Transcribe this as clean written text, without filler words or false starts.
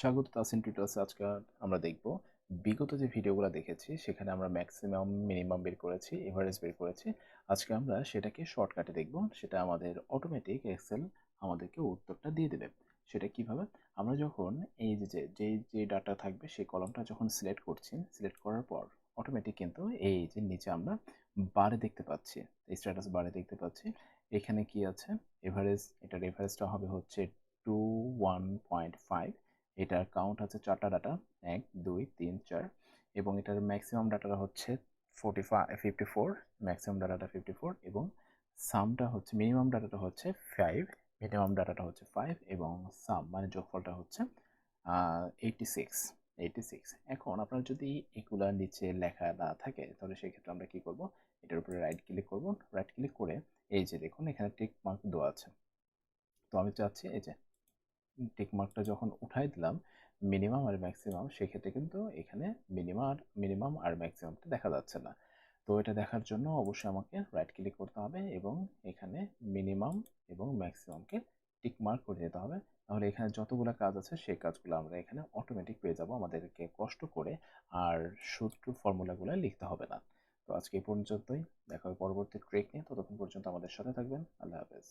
স্বাগত তাসিন টিউটোরিয়ালসে। আজকে আমরা দেখব বিগত যে ভিডিওগুলো দেখেছি সেখানে আমরা ম্যাক্সিমাম মিনিমাম বের করেছি, এভারেজ বের করেছি। আজকে আমরা সেটাকে শর্টকাটে দেখব। সেটা আমাদের অটোমেটিক এক্সেল আমাদেরকে উত্তরটা দিয়ে দেবে। সেটা কিভাবে? আমরা যখন এই যে ডাটা থাকবে সেই কলমটা যখন সিলেক্ট করছি, সিলেক্ট করার পর অটোমেটিক কিন্তু এই যে নিচে আমরা বারে দেখতে পাচ্ছি, স্ট্যাটাস বারে দেখতে পাচ্ছি। এখানে কি আছে? এভারেজ। এটার এভারেজটা হবে হচ্ছে 21.5। এটার কাউন্ট আছে 4টা ডাটা, 1 2 3 4। এবং এটার ম্যাক্সিমাম ডাটাটা হচ্ছে 54, ম্যাক্সিমাম ডাটাটা 54 এবং সামটা হচ্ছে মিনিমাম ডাটাটা হচ্ছে 5, মিনিমাম ডাটাটা হচ্ছে 5 এবং সাম মানে যোগফলটা হচ্ছে 86। এখন আপনার যদি এগুলা নিচে লেখা না থাকে তাহলে সেক্ষেত্রে আমরা কি করব? এটার উপরে রাইট ক্লিক করব। রাইট ক্লিক করে এই যে দেখুন এখানে টিক মার্ক দেওয়া আছে। তো আমি চাচ্ছি এই যে টিক মার্কটা যখন উঠাই দিলাম মিনিমাম আর ম্যাক্সিমাম, সেক্ষেত্রে কিন্তু এখানে মিনিমাম আর ম্যাক্সিমামটা দেখা যাচ্ছে না। তো এটা দেখার জন্য অবশ্যই আমাকে রাইট ক্লিক করতে হবে এবং এখানে মিনিমাম এবং ম্যাক্সিমামকে টিক মার্ক করে দিতে হবে। তাহলে এখানে যতগুলো কাজ আছে সেই কাজগুলো আমরা এখানে অটোমেটিক পেয়ে যাব, আমাদেরকে কষ্ট করে আর সূত্র ফর্মুলাগুলো লিখতে হবে না। তো আজকে এই পর্যন্তই, দেখা হবে পরবর্তী ট্রিক নিয়ে। ততক্ষণ পর্যন্ত আমাদের সাথে থাকবেন। আল্লাহ হাফেজ।